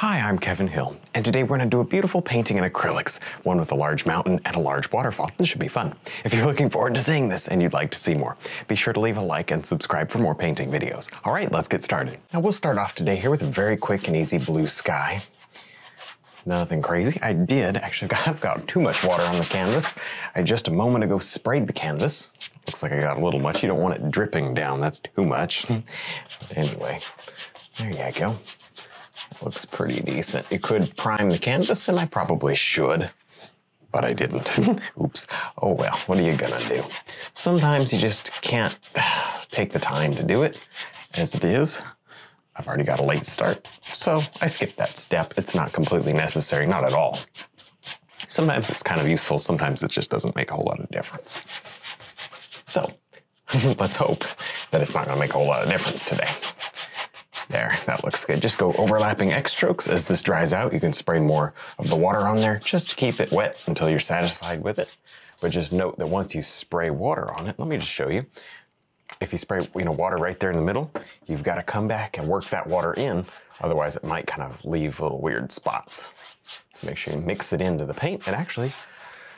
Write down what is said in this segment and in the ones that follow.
Hi, I'm Kevin Hill, and today we're going to do a beautiful painting in acrylics, one with a large mountain and a large waterfall. This should be fun. If you're looking forward to seeing this and you'd like to see more, be sure to leave a like and subscribe for more painting videos. All right, let's get started. Now we'll start off today here with a very quick and easy blue sky. Nothing crazy. I've got too much water on the canvas. I just a moment ago sprayed the canvas. Looks like I got a little much. You don't want it dripping down, that's too much. Anyway, there you go. Looks pretty decent. You could prime the canvas, and I probably should, but I didn't. Oops. Oh well, what are you gonna do? Sometimes you just can't take the time to do it as it is. I've already got a late start, so I skipped that step. It's not completely necessary, not at all. Sometimes it's kind of useful, sometimes it just doesn't make a whole lot of difference. So, let's hope that it's not gonna make a whole lot of difference today. There, that looks good. Just go overlapping X strokes. As this dries out, you can spray more of the water on there just to keep it wet until you're satisfied with it. But just note that once you spray water on it, let me just show you. If you spray water right there in the middle, you've got to come back and work that water in. Otherwise, it might kind of leave little weird spots. Make sure you mix it into the paint. And actually,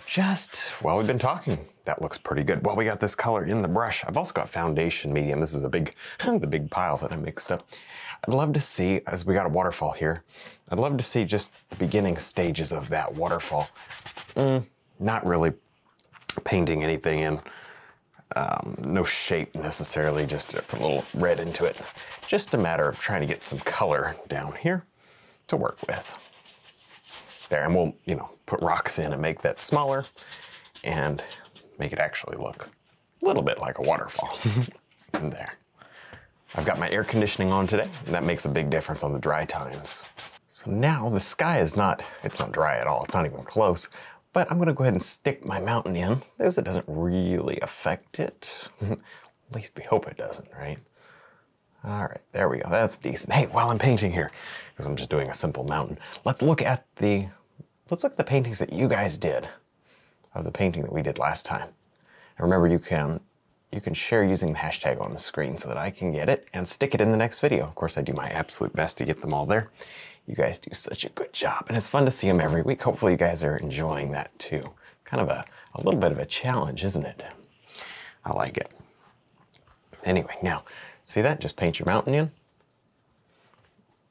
just while we've been talking, that looks pretty good. Well, we got this color in the brush. I've also got foundation medium. This is the big pile that I mixed up. I'd love to see, as we got a waterfall here, I'd love to see just the beginning stages of that waterfall. Not really painting anything in, no shape necessarily, just to put a little red into it. Just a matter of trying to get some color down here to work with. There, and we'll, put rocks in and make that smaller and make it actually look a little bit like a waterfall. And there. I've got my air conditioning on today, and that makes a big difference on the dry times. So now the sky it's not dry at all. It's not even close, but I'm gonna go ahead and stick my mountain in because it doesn't really affect it. At least we hope it doesn't, right? All right, there we go, that's decent. Hey, while I'm painting here, because I'm just doing a simple mountain, let's look at the paintings that you guys did of the painting that we did last time. And remember, you can share using the hashtag on the screen so that I can get it and stick it in the next video. Of course, I do my absolute best to get them all there. You guys do such a good job, and it's fun to see them every week. Hopefully you guys are enjoying that too. Kind of a little bit of a challenge, isn't it? I like it. Anyway, now, see that? Just paint your mountain in.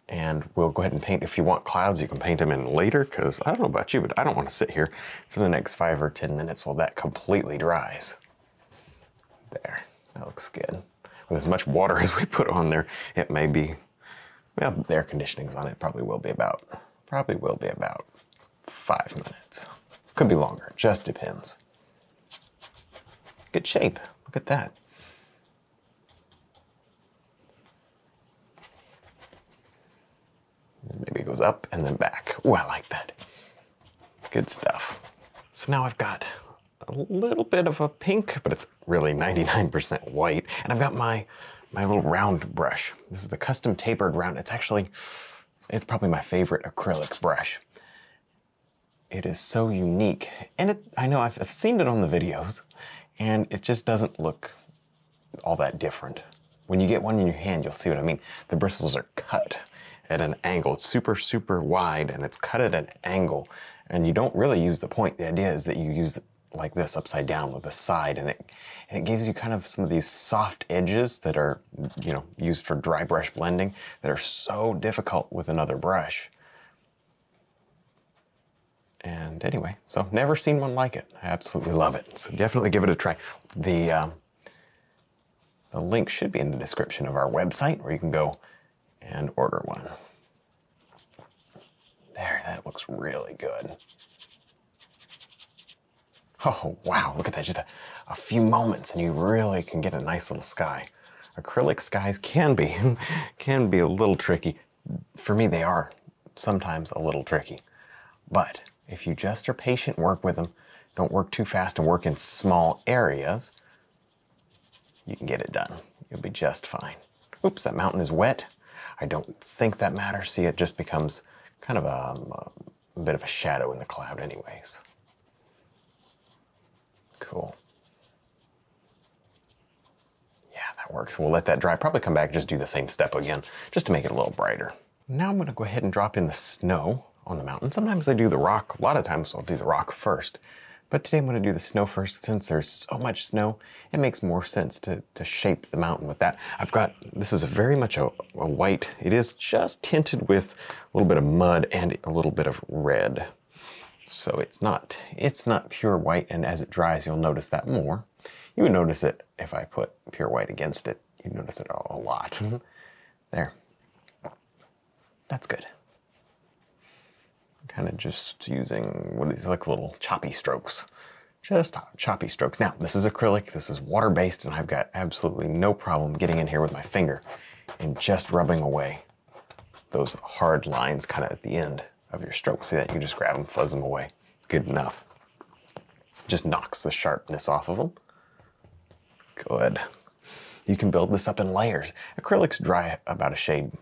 And we'll go ahead and paint, if you want clouds, you can paint them in later, because I don't know about you, but I don't want to sit here for the next 5 or 10 minutes while that completely dries. There, that looks good. With as much water as we put on there, it may be, well, the air conditioning's on it, probably will be about 5 minutes. Could be longer, just depends. Good shape, look at that. Maybe it goes up and then back. Oh, I like that. Good stuff. So now I've got a little bit of a pink, but it's really 99% white. And I've got my little round brush. This is the custom tapered round. It's probably my favorite acrylic brush. It is so unique. And I know I've seen it on the videos, and it just doesn't look all that different. When you get one in your hand, you'll see what I mean. The bristles are cut at an angle. It's super, super wide, and it's cut at an angle. And you don't really use the point. The idea is that you use it like this, upside down with the side, and it gives you kind of some of these soft edges that are, used for dry brush blending that are so difficult with another brush. And anyway, so never seen one like it. I absolutely love it. So definitely give it a try. The link should be in the description of our website, where you can go and order one. There, that looks really good. Oh, wow, look at that, just a few moments and you really can get a nice little sky. Acrylic skies can be a little tricky. For me, they are sometimes a little tricky. But if you just are patient, work with them, don't work too fast and work in small areas, you can get it done. You'll be just fine. Oops, that mountain is wet. I don't think that matters. See, it just becomes kind of a bit of a shadow in the cloud anyways. Cool. Yeah, that works. We'll let that dry. Probably come back, just do the same step again, just to make it a little brighter. Now I'm gonna go ahead and drop in the snow on the mountain. Sometimes I do the rock. A lot of times I'll do the rock first. But today I'm gonna do the snow first. Since there's so much snow, it makes more sense to shape the mountain with that. This is very much a white. It is just tinted with a little bit of mud and a little bit of red. So it's not pure white, and as it dries, you'll notice that more. You would notice it if I put pure white against it. You'd notice it a lot. There. That's good. Kind of just using what is like little choppy strokes. Just choppy strokes. Now, this is acrylic, this is water-based, and I've got absolutely no problem getting in here with my finger and just rubbing away those hard lines kind of at the end of your strokes. See that? You just grab them, fuzz them away. Good enough. Just knocks the sharpness off of them. Good. You can build this up in layers. Acrylics dry about a shade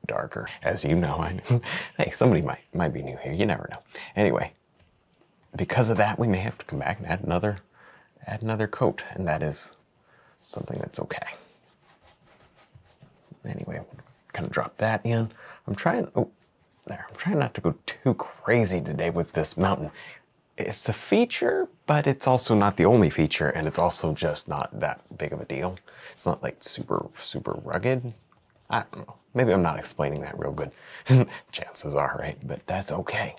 darker, as you know. Hey, somebody might be new here. You never know. Anyway, because of that, we may have to come back and add another coat, and that is something that's okay. Anyway, kind of drop that in. I'm trying not to go too crazy today with this mountain. It's a feature, but it's also not the only feature, and it's also just not that big of a deal. It's not like super, super rugged. I don't know. Maybe I'm not explaining that real good. Chances are, right? But that's okay.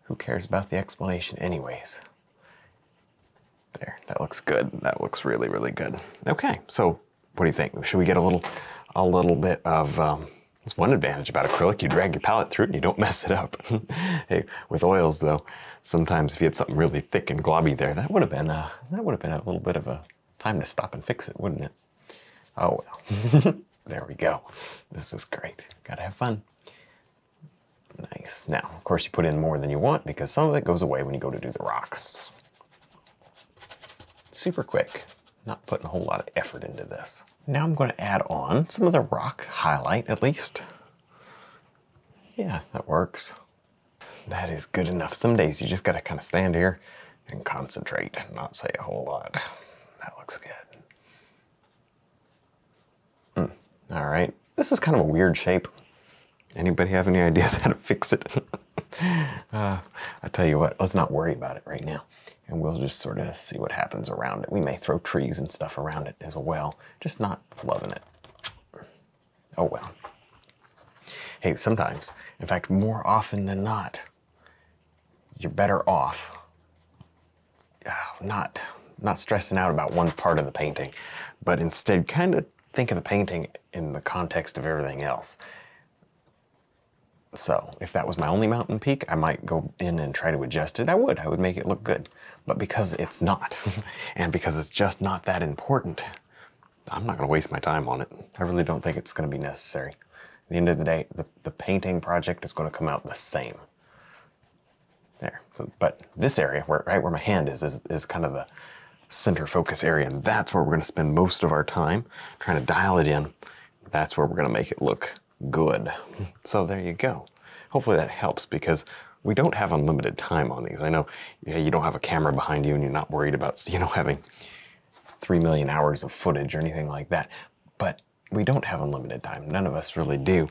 Who cares about the explanation anyways? There, that looks good. That looks really, really good. Okay, so what do you think? Should we get a little bit of, it's one advantage about acrylic, you drag your palette through it and you don't mess it up. Hey, with oils though, sometimes if you had something really thick and globby there, that would have been a little bit of a time to stop and fix it, wouldn't it? Oh well. There we go. This is great. Gotta have fun. Nice. Now, of course, you put in more than you want because some of it goes away when you go to do the rocks. Super quick. Not putting a whole lot of effort into this. Now I'm going to add on some of the rock highlight, at least. Yeah, that works. That is good enough. Some days you just gotta kind of stand here and concentrate and not say a whole lot. That looks good. All right, this is kind of a weird shape. Anybody have any ideas how to fix it? I tell you what, let's not worry about it right now. And we'll just sort of see what happens around it. We may throw trees and stuff around it as well. Just not loving it. Oh well. Hey, sometimes, in fact, more often than not, you're better off not stressing out about one part of the painting, but instead kind of think of the painting in the context of everything else. So if that was my only mountain peak, I might go in and try to adjust it. I would make it look good. But because it's not, and because it's just not that important, I'm not gonna waste my time on it. I really don't think it's gonna be necessary. At the end of the day, the painting project is gonna come out the same. There, so, but this area, right where my hand is kind of the center focus area, and that's where we're gonna spend most of our time trying to dial it in. That's where we're gonna make it look good. So there you go. Hopefully that helps because we don't have unlimited time on these. I know you don't have a camera behind you and you're not worried about, having 3 million hours of footage or anything like that. But we don't have unlimited time. None of us really do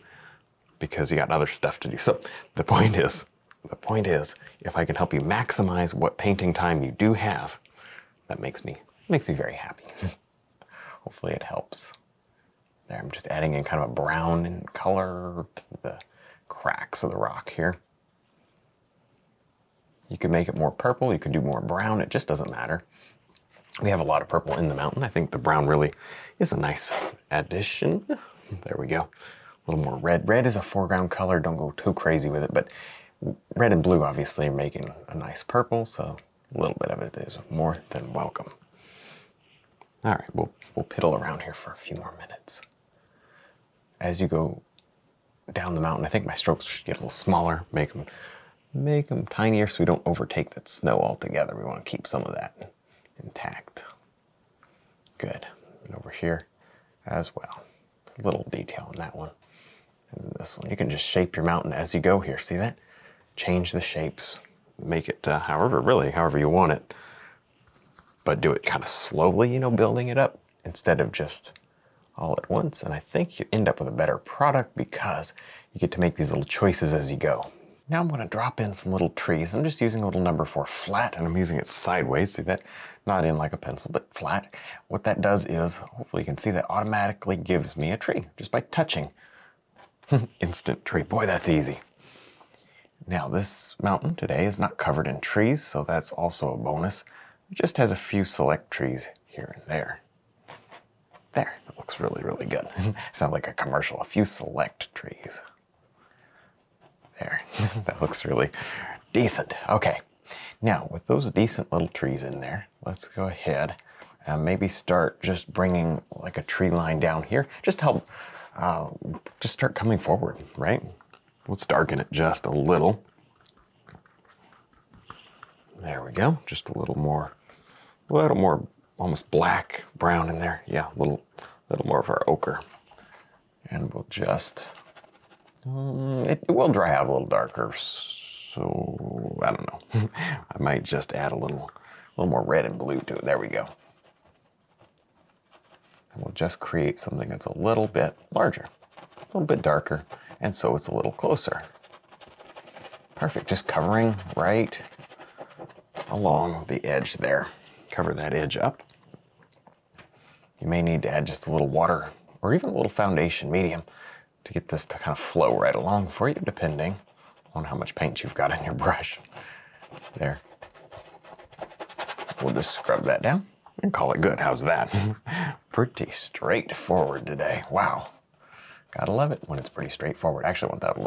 because you got other stuff to do. So the point is, if I can help you maximize what painting time you do have, that makes me very happy. Hopefully it helps. There, I'm just adding in kind of a brown in color to the cracks of the rock here. You could make it more purple, you could do more brown, it just doesn't matter. We have a lot of purple in the mountain. I think the brown really is a nice addition. There we go. A little more red. Red is a foreground color, don't go too crazy with it, but red and blue obviously are making a nice purple, so a little bit of it is more than welcome. All right, we'll piddle around here for a few more minutes. As you go down the mountain, I think my strokes should get a little smaller, make them tinier so we don't overtake that snow altogether. We want to keep some of that intact. Good. And over here as well. A little detail in that one. And this one, you can just shape your mountain as you go here. See that? Change the shapes. Make it however you want it. But do it kind of slowly, building it up instead of just all at once, and I think you end up with a better product because you get to make these little choices as you go. Now I'm going to drop in some little trees. I'm just using a little number 4 flat, and I'm using it sideways. See that? Not in like a pencil, but flat. What that does is, hopefully you can see, that automatically gives me a tree just by touching. Instant tree. Boy, that's easy. Now this mountain today is not covered in trees, so that's also a bonus. It just has a few select trees here and there. There, that looks really, really good. Sounds like a commercial. A few select trees. There, that looks really decent. Okay, now with those decent little trees in there, let's go ahead and maybe start just bringing like a tree line down here. Just to help, just start coming forward, right? Let's darken it just a little. There we go, just a little more almost black, brown in there. Yeah, a little more of our ochre. And we'll just, it will dry out a little darker, so I don't know. I might just add a little more red and blue to it. There we go. And we'll just create something that's a little bit larger, a little bit darker, and so it's a little closer. Perfect, just covering right along the edge there. Cover that edge up. You may need to add just a little water or even a little foundation medium to get this to kind of flow right along for you, depending on how much paint you've got in your brush. There. We'll just scrub that down and call it good. How's that? Pretty straightforward today. Wow. Gotta love it when it's pretty straightforward. Actually, I want that a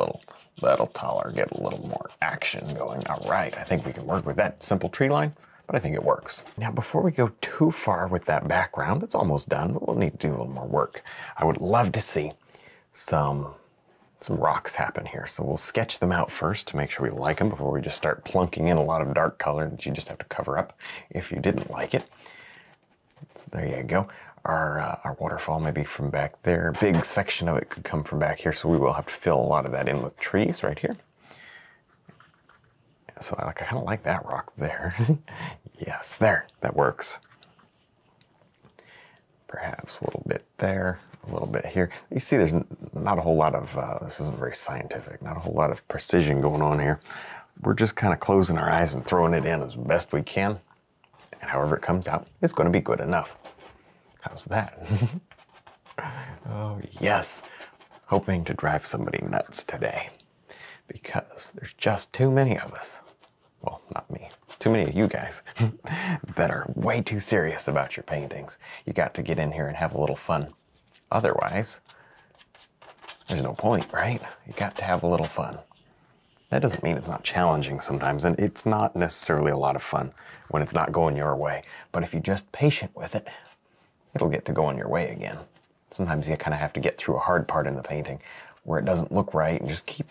little taller, get a little more action going. All right, I think we can work with that simple tree line, but I think it works. Now, before we go too far with that background, it's almost done, but we'll need to do a little more work. I would love to see some rocks happen here. So we'll sketch them out first to make sure we like them before we just start plunking in a lot of dark color that you just have to cover up if you didn't like it. So there you go. Our waterfall maybe from back there. A big section of it could come from back here, so we will have to fill a lot of that in with trees right here. So I kind of like that rock there. Yes, there, that works. Perhaps a little bit there, a little bit here. You see there's not a whole lot of, this isn't very scientific, not a whole lot of precision going on here. We're just kind of closing our eyes and throwing it in as best we can. And however it comes out, it's going to be good enough. How's that? Oh, yes. Hoping to drive somebody nuts today because there's just too many of us. Well, not me. Too many of you guys that are way too serious about your paintings. You got to get in here and have a little fun. Otherwise, there's no point, right? You got to have a little fun. That doesn't mean it's not challenging sometimes, and it's not necessarily a lot of fun when it's not going your way. But if you're just patient with it, it'll get to going your way again. Sometimes you kind of have to get through a hard part in the painting where it doesn't look right and just keep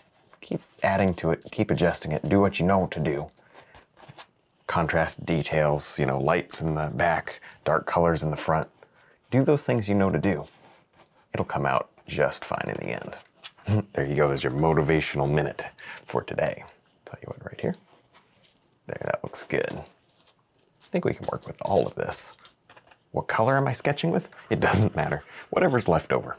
adding to it, keep adjusting it, do what you know to do. Contrast details, you know, lights in the back, dark colors in the front. Do those things you know to do. It'll come out just fine in the end. There you go, there's your motivational minute for today. Tell you what, right here. There, that looks good. I think we can work with all of this. What color am I sketching with? It doesn't matter. Whatever's left over.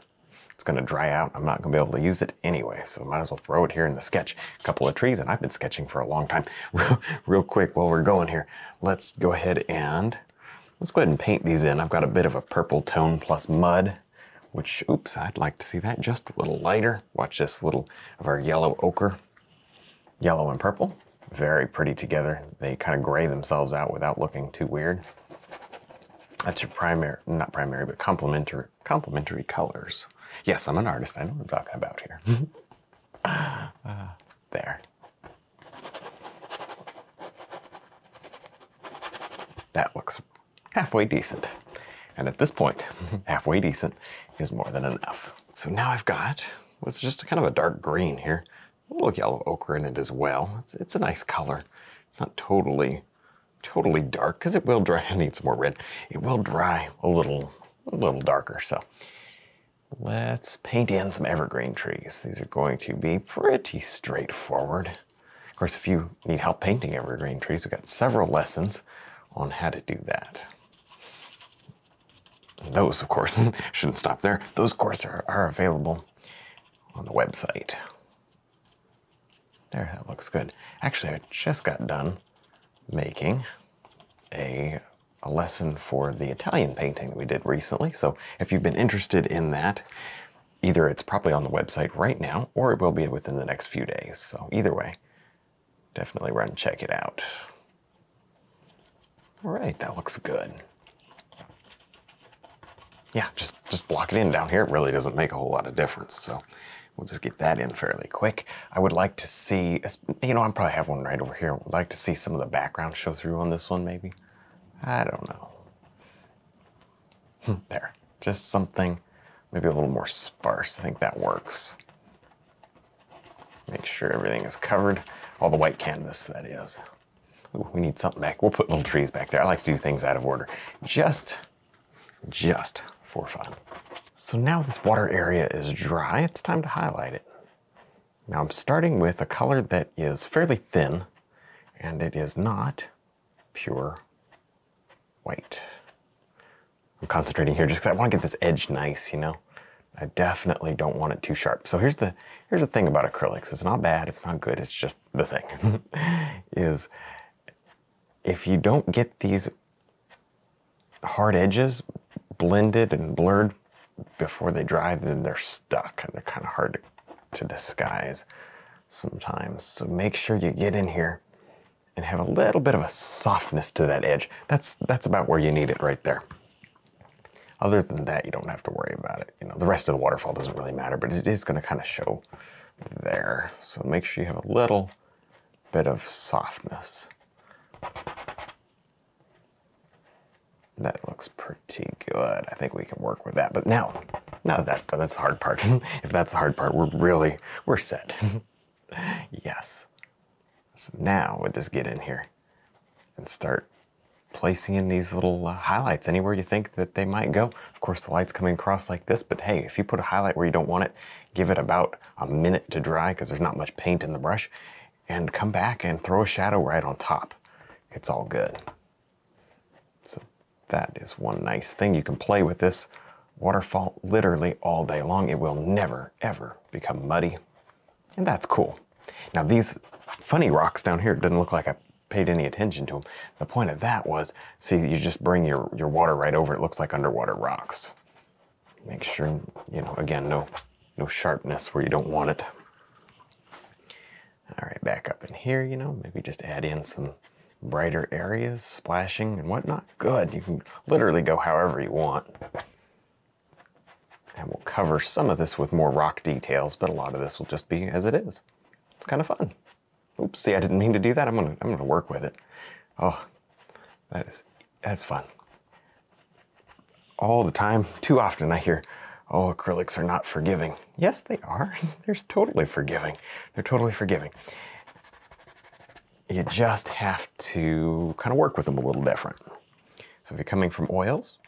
It's gonna dry out. I'm not gonna be able to use it anyway, so might as well throw it here in the sketch. A couple of trees, and I've been sketching for a long time. Real quick while we're going here, let's go ahead and paint these in. I've got a bit of a purple tone plus mud, which, oops, I'd like to see that just a little lighter. Watch this, little of our yellow ochre. Yellow and purple, very pretty together. They kind of gray themselves out without looking too weird. That's your primary, not primary, but complementary colors. Yes, I'm an artist. I know what I'm talking about here. There. That looks halfway decent. And at this point, halfway decent is more than enough. So now I've got what's just kind of a dark green here. A little yellow ochre in it as well. It's a nice color. It's not totally dark because it will dry. I need some more red. It will dry a little darker. So let's paint in some evergreen trees. These are going to be pretty straightforward. Of course, if you need help painting evergreen trees, we've got several lessons on how to do that. those, of course, shouldn't stop there. Those, of course, are available on the website. There, that looks good. Actually, I just got done making a lesson for the Italian painting that we did recently. So if you've been interested in that, either it's probably on the website right now, or it will be within the next few days. So either way, definitely run and check it out. All right, that looks good. Yeah, just block it in down here. It really doesn't make a whole lot of difference. So we'll just get that in fairly quick. I would like to see, you know, I probably have one right over here. I would like to see some of the background show through on this one, maybe. I don't know. There, just something maybe a little more sparse. I think that works. Make sure everything is covered. All the white canvas, that is. Ooh, we need something back. We'll put little trees back there. I like to do things out of order. Just for fun. So now this water area is dry, it's time to highlight it. Now I'm starting with a color that is fairly thin, and it is not pure white. I'm concentrating here just because I want to get this edge nice, you know? I definitely don't want it too sharp. So here's the thing about acrylics. It's not bad, it's not good, it's just the thing. Is if you don't get these hard edges blended and blurred before they dry, then they're stuck and they're kind of hard to disguise sometimes. So make sure you get in here and have a little bit of a softness to that edge. That's about where you need it right there. Other than that, you don't have to worry about it. You know, the rest of the waterfall doesn't really matter, but it is going to kind of show there. So make sure you have a little bit of softness. That looks pretty good. I think we can work with that. But now that that's done, that's the hard part. If that's the hard part, we're set. Yes. So now we'll just get in here and start placing in these little highlights anywhere you think that they might go. Of course, the light's coming across like this, but hey, if you put a highlight where you don't want it, give it about a minute to dry because there's not much paint in the brush, and come back and throw a shadow right on top. It's all good. So that is one nice thing. You can play with this waterfall literally all day long. It will never, ever become muddy, and that's cool. Now these funny rocks down here, it doesn't look like I paid any attention to them. The point of that was, see, you just bring your water right over. It looks like underwater rocks. Make sure, you know, again, no sharpness where you don't want it. All right, back up in here, you know, maybe just add in some brighter areas, splashing and whatnot. Good, you can literally go however you want. And we'll cover some of this with more rock details, but a lot of this will just be as it is. It's kind of fun. Oops, see, I didn't mean to do that. I'm gonna work with it. Oh, that's fun. All the time, too often I hear, oh, acrylics are not forgiving. Yes, they are. They're totally forgiving. They're totally forgiving. You just have to kind of work with them a little different. So if you're coming from oils,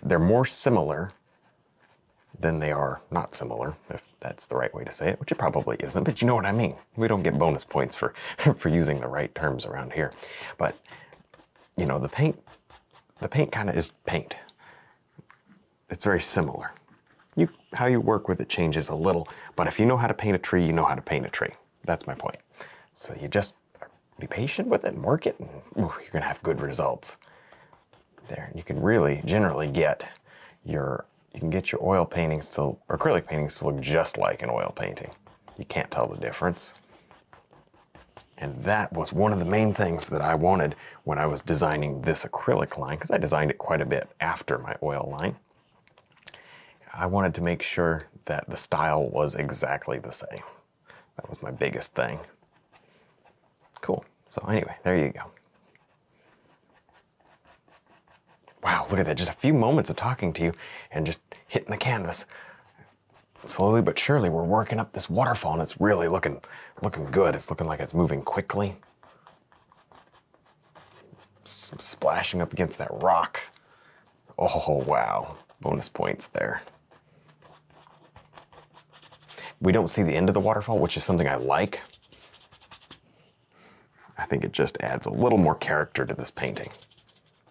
they're more similar than they are not similar, if that's the right way to say it, which it probably isn't, but you know what I mean. We don't get bonus points for using the right terms around here. But, you know, the paint kind of is paint. It's very similar. How you work with it changes a little, but if you know how to paint a tree, you know how to paint a tree. That's my point. So you just be patient with it and work it, and ooh, you're gonna have good results. There, you can really generally get your oil paintings to, or acrylic paintings to look just like an oil painting. You can't tell the difference. And that was one of the main things that I wanted when I was designing this acrylic line, because I designed it quite a bit after my oil line. I wanted to make sure that the style was exactly the same. That was my biggest thing. Cool. So anyway, there you go. Wow, look at that. Just a few moments of talking to you and just hitting the canvas. Slowly but surely, we're working up this waterfall, and it's really looking good. It's looking like it's moving quickly. Splashing up against that rock. Oh, wow. Bonus points there. We don't see the end of the waterfall, which is something I like. I think it just adds a little more character to this painting,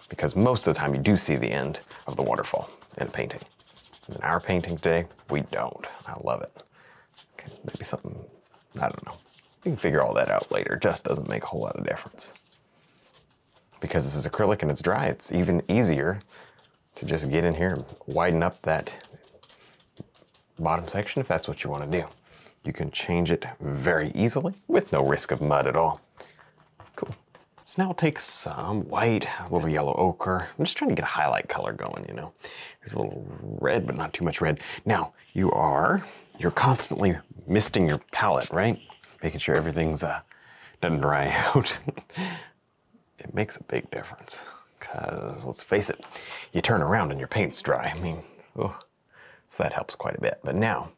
because most of the time you do see the end, of the waterfall in a painting. In our painting today, we don't. I love it. Okay, maybe something, I don't know. You can figure all that out later. It just doesn't make a whole lot of difference. Because this is acrylic and it's dry, it's even easier to just get in here and widen up that bottom section if that's what you want to do. You can change it very easily with no risk of mud at all. Cool. So now I'll take some white, a little yellow ochre. I'm just trying to get a highlight color going, you know. There's a little red, but not too much red. Now, you're constantly misting your palette, right? Making sure everything's doesn't dry out. It makes a big difference. Because, let's face it, you turn around and your paint's dry. I mean, oh, so that helps quite a bit. But now,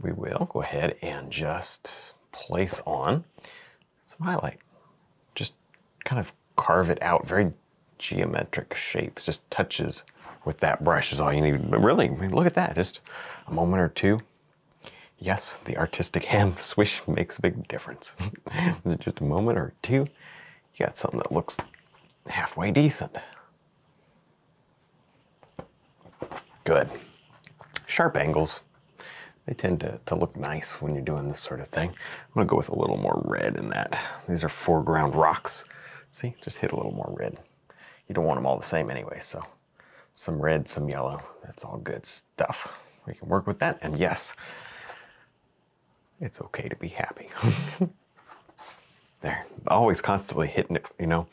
we will go ahead and just place on some highlight. Just kind of carve it out, very geometric shapes, just touches with that brush is all you need. But really, I mean, look at that, just a moment or two. Yes, the artistic hand swish makes a big difference. Just a moment or two, you got something that looks halfway decent. Good. Sharp angles, they tend to look nice when you're doing this sort of thing. I'm gonna go with a little more red in that. These are foreground rocks. See, just hit a little more red. You don't want them all the same anyway, so some red, some yellow, that's all good stuff. We can work with that, and yes, it's okay to be happy. There, always constantly hitting it, you know,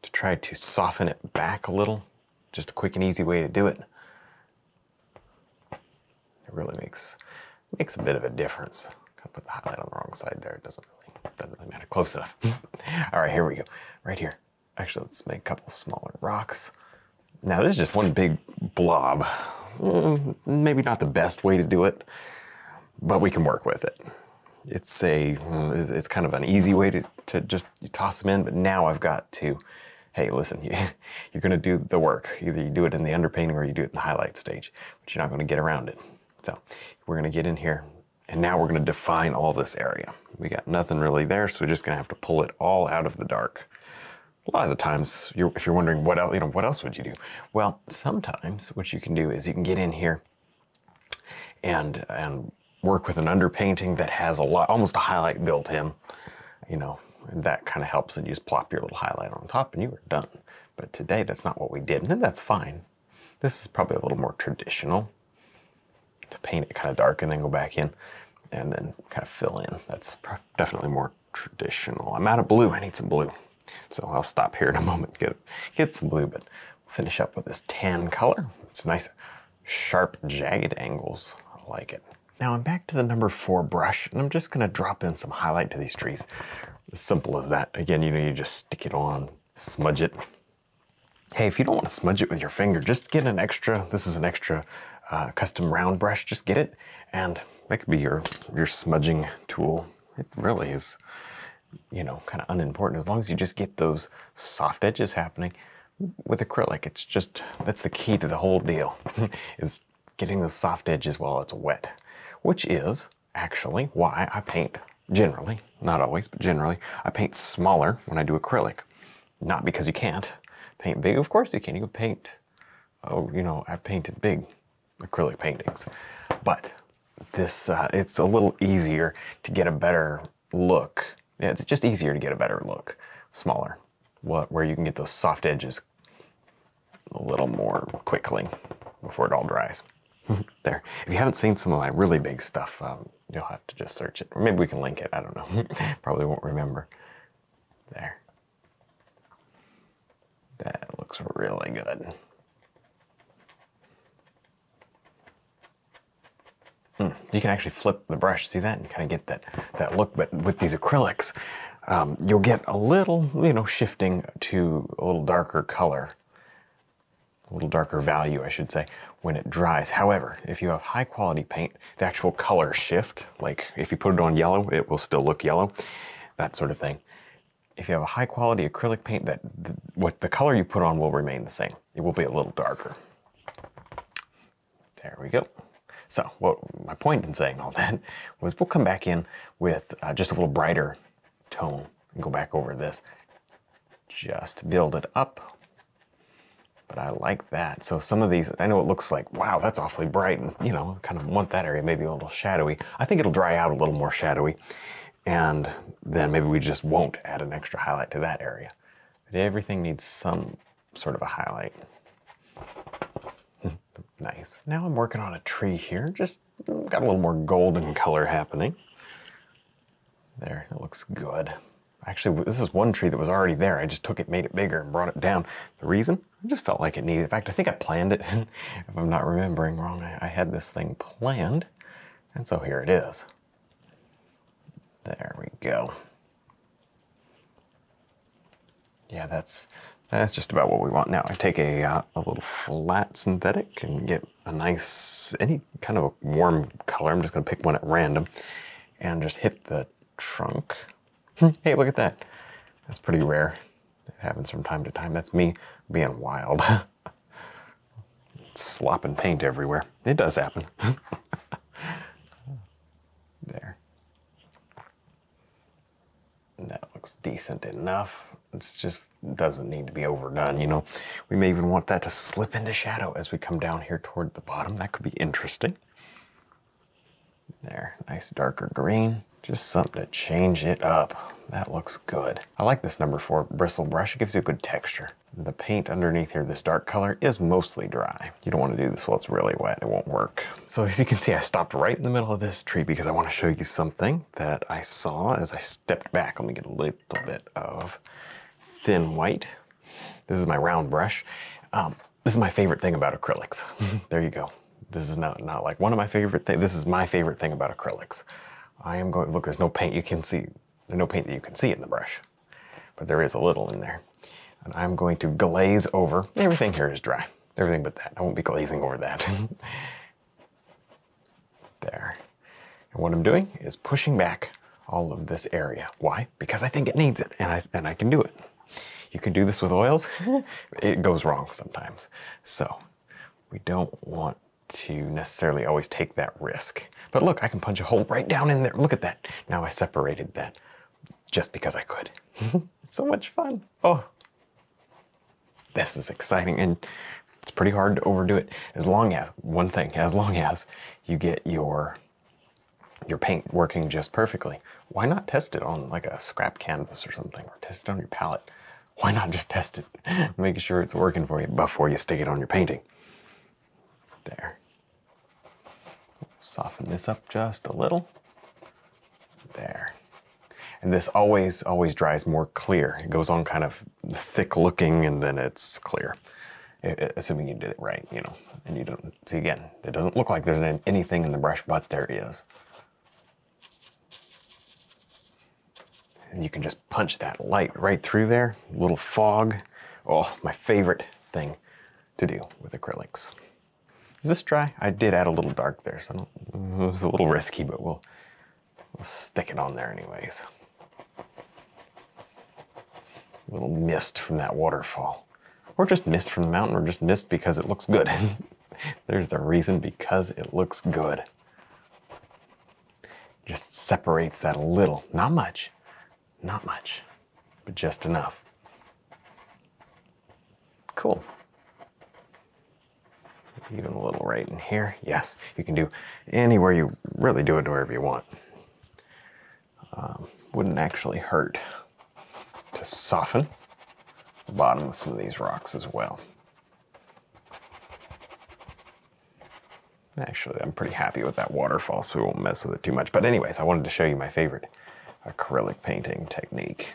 to try to soften it back a little. Just a quick and easy way to do it. It really makes a bit of a difference. Gotta put the highlight on the wrong side there. It doesn't really matter. Close enough. All right, here we go. Right here. Actually, let's make a couple smaller rocks. Now, this is just one big blob. Maybe not the best way to do it, but we can work with it. It's kind of an easy way to just toss them in, but now I've got to, hey, listen, you're gonna do the work. Either you do it in the underpainting or you do it in the highlight stage, but you're not gonna get around it. So we're gonna get in here, and now we're gonna define all this area. We got nothing really there, so we're just gonna have to pull it all out of the dark. A lot of the times, if you're wondering what else would you do? Well, sometimes what you can do is you can get in here and work with an underpainting that has almost a highlight built in, you know, and that kind of helps, and you just plop your little highlight on top and you are done. But today, that's not what we did, and that's fine. This is probably a little more traditional, to paint it kind of dark and then go back in and then kind of fill in. That's definitely more traditional. I'm out of blue, I need some blue. So I'll stop here in a moment, get some blue, but we'll finish up with this tan color. It's nice, sharp, jagged angles. I like it. Now I'm back to the number 4 brush, and I'm just gonna drop in some highlight to these trees. As simple as that. Again, you know, you just stick it on, smudge it. Hey, if you don't want to smudge it with your finger, just get an extra, this is an extra custom round brush, just get it, and that could be your smudging tool. It really is, you know, kind of unimportant, as long as you just get those soft edges happening. With acrylic, it's just, that's the key to the whole deal, is getting those soft edges while it's wet. Which is actually why I paint generally, not always, but generally, I paint smaller when I do acrylic. Not because you can't paint big, of course you can. You can paint, oh, you know, I've painted big acrylic paintings. But this, it's a little easier to get a better look. Yeah, it's just easier to get a better look, smaller, where you can get those soft edges a little more quickly before it all dries. There. If you haven't seen some of my really big stuff, you'll have to just search it. Or maybe we can link it, I don't know. Probably won't remember. There. That looks really good. You can actually flip the brush, see that? And kind of get that look, but with these acrylics, you'll get a little, you know, shifting to a little darker color. A little darker value, I should say, when it dries. However, if you have high quality paint, the actual color shift, like if you put it on yellow, it will still look yellow, that sort of thing. If you have a high quality acrylic paint, what the color you put on will remain the same. It will be a little darker. There we go. So, my point in saying all that was we'll come back in with just a little brighter tone and go back over this. Just build it up. But I like that. So some of these, I know it looks like, wow, that's awfully bright, and you know, kind of want that area maybe a little shadowy. I think it'll dry out a little more shadowy, and then maybe we just won't add an extra highlight to that area. But everything needs some sort of a highlight. Nice. Now I'm working on a tree here. Just got a little more golden color happening. There, it looks good. Actually, this is one tree that was already there. I just took it, made it bigger, and brought it down. The reason? I just felt like it needed. In fact, I think I planned it. If I'm not remembering wrong, I had this thing planned. And so here it is. There we go. Yeah, that's just about what we want. Now I take a little flat synthetic and get a nice, any kind of a warm color. I'm just gonna pick one at random and just hit the trunk. Hey, look at that. That's pretty rare. It happens from time to time. That's me being wild. Slopping paint everywhere. It does happen. There. That looks decent enough. It's just doesn't need to be overdone, you know. We may even want that to slip into shadow as we come down here toward the bottom. That could be interesting. There, nice darker green. Just something to change it up. That looks good. I like this number 4 bristle brush. It gives you a good texture. The paint underneath here, this dark color, is mostly dry. You don't want to do this while it's really wet. It won't work. So as you can see, I stopped right in the middle of this tree because I want to show you something that I saw as I stepped back. Let me get a little bit of thin white. This is my round brush. This is my favorite thing about acrylics. There you go. This is not like one of my favorite things. This is my favorite thing about acrylics. I am going, look, there's no paint you can see. There's no paint that you can see in the brush, but there is a little in there. And I'm going to glaze over, everything here is dry. Everything but that. I won't be glazing over that. There. And what I'm doing is pushing back all of this area. Why? Because I think it needs it, and I can do it. You can do this with oils. It goes wrong sometimes. So we don't want to necessarily always take that risk. But look, I can punch a hole right down in there. Look at that. Now I separated that just because I could. It's so much fun. Oh, this is exciting, and it's pretty hard to overdo it. As long as, one thing, as long as you get your paint working just perfectly. Why not test it on like a scrap canvas or something, or test it on your palette? Why not just test it? Make sure it's working for you before you stick it on your painting. There. Soften this up just a little. There. And this always dries more clear. It goes on kind of thick looking and then it's clear. Assuming you did it right, you know. And you don't, see again, it doesn't look like there's anything in the brush, but there is. And you can just punch that light right through there. Little fog. Oh, my favorite thing to do with acrylics. Is this dry? I did add a little dark there, so it was a little risky, but we'll stick it on there anyways. A little mist from that waterfall. Or just mist from the mountain, or just mist because it looks good. There's the reason, because it looks good. Just separates that a little. Not much, but just enough. Cool. Even a little right in here. Yes, you can do anywhere you really do it wherever you want. Wouldn't actually hurt to soften the bottom of some of these rocks as well. Actually, I'm pretty happy with that waterfall, so we won't mess with it too much. But anyways, I wanted to show you my favorite acrylic painting technique.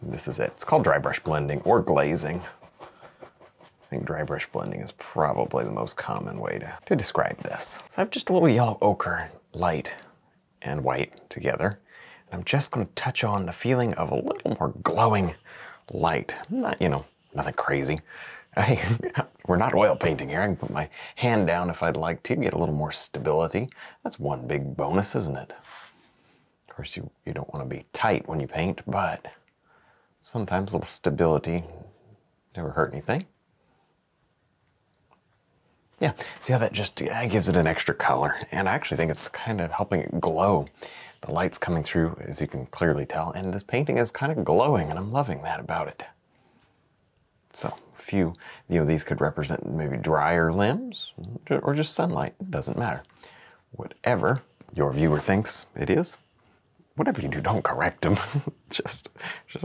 This is it. It's called dry brush blending or glazing. I think dry brush blending is probably the most common way to describe this. So I have just a little yellow ochre light and white together. And I'm just going to touch on the feeling of a little more glowing light. Not, you know, nothing crazy. We're not oil painting here. I can put my hand down if I'd like to, get a little more stability. That's one big bonus, isn't it? Of course, you don't want to be tight when you paint, but sometimes a little stability never hurt anything. Yeah, see how that just gives it an extra color, and I actually think it's kind of helping it glow. The light's coming through, as you can clearly tell, and this painting is kind of glowing, and I'm loving that about it. So a few, these could represent maybe drier limbs or just sunlight. It doesn't matter. Whatever your viewer thinks it is, whatever you do, don't correct them. just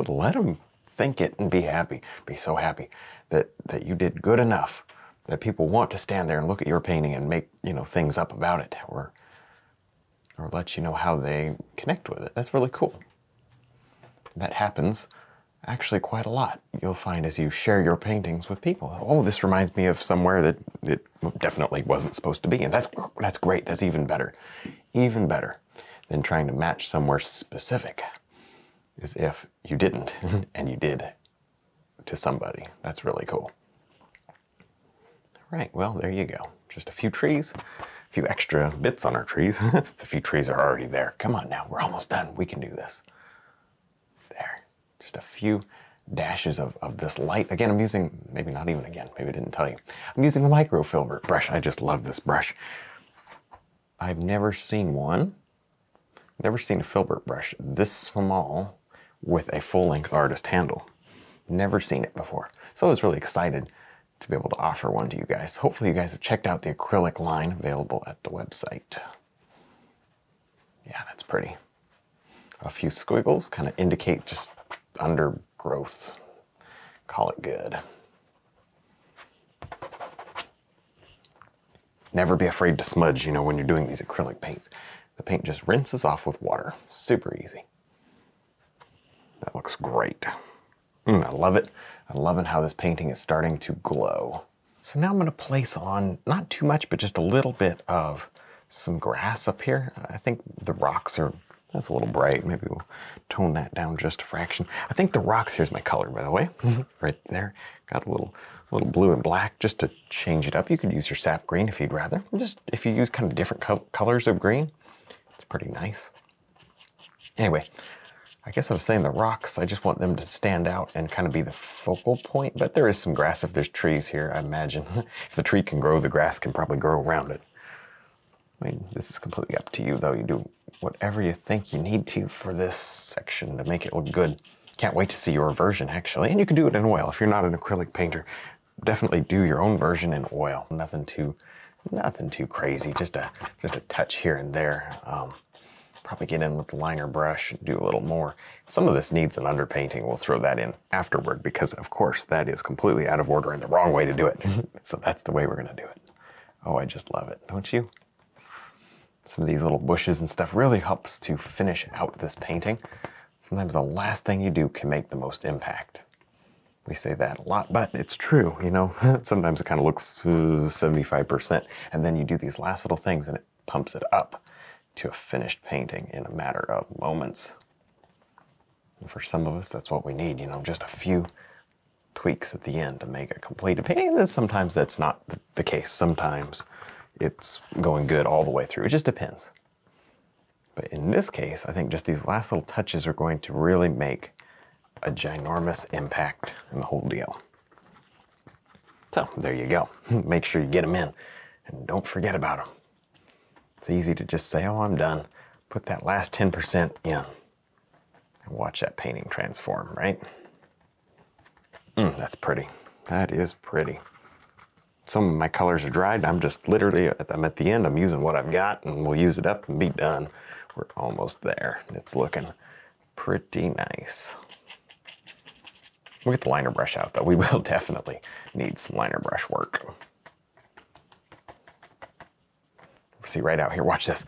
let them think it and be happy. Be so happy that you did good enough that people want to stand there and look at your painting and make, things up about it or let you know how they connect with it. That's really cool. That happens actually quite a lot. You'll find as you share your paintings with people, oh, this reminds me of somewhere that it definitely wasn't supposed to be. And that's great. That's even better. Even better than trying to match somewhere specific is if you didn't and you did to somebody. That's really cool. All right, well, there you go. Just a few trees, a few extra bits on our trees. The few trees are already there. Come on now, we're almost done. We can do this. There, just a few dashes of this light. Again, I'm using, maybe not even again, maybe I didn't tell you. I'm using the microfilbert brush. I just love this brush. I've never seen one, never seen a filbert brush this small with a full-length artist handle. Never seen it before. So I was really excited to be able to offer one to you guys. Hopefully you guys have checked out the acrylic line available at the website. Yeah, that's pretty. A few squiggles kind of indicate just undergrowth. Call it good. Never be afraid to smudge, when you're doing these acrylic paints. The paint just rinses off with water. Super easy. That looks great. I love it. I'm loving how this painting is starting to glow. So now I'm going to place on, not too much, but just a little bit of some grass up here. I think the rocks are, that's a little bright. Maybe we'll tone that down just a fraction. I think the rocks, here's my color, by the way, right there. Got a little blue and black just to change it up. You could use your sap green if you'd rather. Just if you use kind of different colors of green, it's pretty nice. Anyway, I guess I was saying the rocks, I just want them to stand out and kind of be the focal point, but there is some grass if there's trees here, I imagine. If the tree can grow, the grass can probably grow around it. I mean, this is completely up to you, though. You do whatever you think you need to for this section to make it look good. Can't wait to see your version, actually. And you can do it in oil. If you're not an acrylic painter, definitely do your own version in oil. Nothing too crazy, just a touch here and there. Probably get in with the liner brush and do a little more. Some of this needs an underpainting. We'll throw that in afterward because, of course, that is completely out of order and the wrong way to do it. So that's the way we're going to do it. Oh, I just love it, don't you? Some of these little bushes and stuff really helps to finish out this painting. Sometimes the last thing you do can make the most impact. We say that a lot, but it's true, Sometimes it kind of looks 75%, and then you do these last little things and it pumps it up to a finished painting in a matter of moments. And for some of us, that's what we need, just a few tweaks at the end to make a completed painting. And then sometimes that's not the case. Sometimes it's going good all the way through. It just depends. But in this case, I think just these last little touches are going to really make a ginormous impact in the whole deal. So there you go. Make sure you get them in and don't forget about them. It's easy to just say, oh, I'm done. Put that last 10% in and watch that painting transform, right? That's pretty. That is pretty. Some of my colors are dried. I'm just literally, I'm at the end. I'm using what I've got and we'll use it up and be done. We're almost there. It's looking pretty nice. We'll get the liner brush out though. We will definitely need some liner brush work. See right out here, watch this.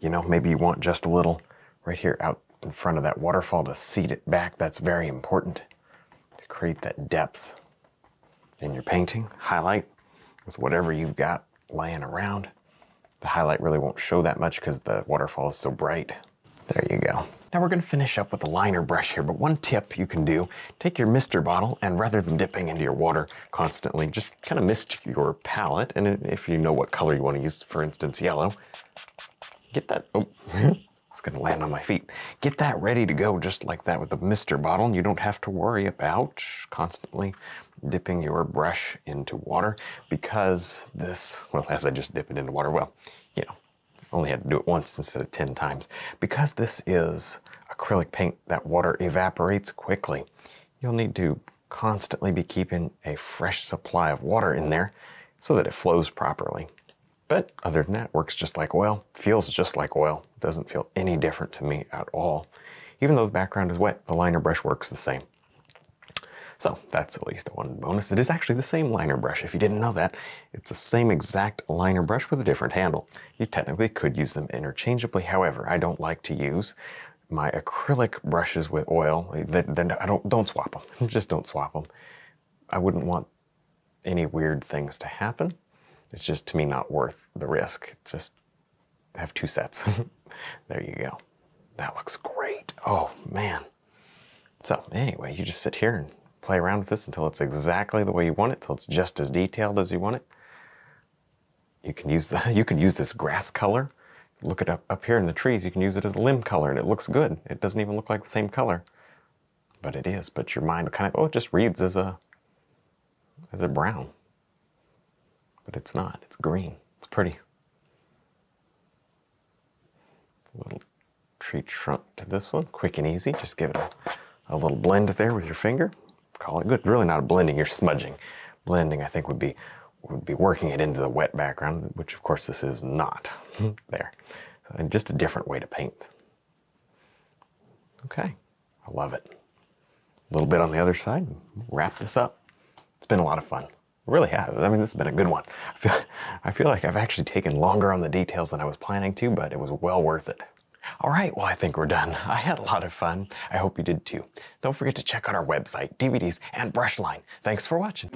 Maybe you want just a little right here out in front of that waterfall to seat it back. That's very important to create that depth in your painting. Highlight with whatever you've got laying around. The highlight really won't show that much because the waterfall is so bright. There you go. Now we're going to finish up with a liner brush here, but one tip you can do, take your mister bottle and rather than dipping into your water constantly, just kind of mist your palette. And if you know what color you want to use, for instance, yellow, get that, oh, it's going to land on my feet. Get that ready to go just like that with the mister bottle. You don't have to worry about constantly dipping your brush into water because this, well, as I just dip it into water, well, only had to do it once instead of 10 times. Because this is acrylic paint, that water evaporates quickly. You'll need to constantly be keeping a fresh supply of water in there so that it flows properly. But other than that, it works just like oil, feels just like oil. It doesn't feel any different to me at all. Even though the background is wet, the liner brush works the same. So that's at least one bonus. It is actually the same liner brush. If you didn't know that, it's the same exact liner brush with a different handle. You technically could use them interchangeably. However, I don't like to use my acrylic brushes with oil. Then I don't swap them. Just don't swap them. I wouldn't want any weird things to happen. It's just, to me, not worth the risk. Just have two sets. There you go. That looks great. Oh, man. So anyway, you just sit here and play around with this until it's exactly the way you want it, till it's just as detailed as you want it. You can use this grass color. Look it up here in the trees. You can use it as a limb color, and it looks good. It doesn't even look like the same color, but it is. But your mind kind of, oh, it just reads as a brown, but it's not. It's green. It's pretty. Little tree trunk to this one, quick and easy. Just give it a little blend there with your finger. Call it good. Really not blending, you're smudging. Blending, I think, would be working it into the wet background, which of course this is not. There. So, and just a different way to paint. Okay, I love it. A little bit on the other side, wrap this up. It's been a lot of fun. It really has. I mean, this has been a good one. I feel like I've actually taken longer on the details than I was planning to, but it was well worth it. All right, well, I think we're done. I had a lot of fun. I hope you did too. Don't forget to check out our website, DVDs, and brush line. Thanks for watching.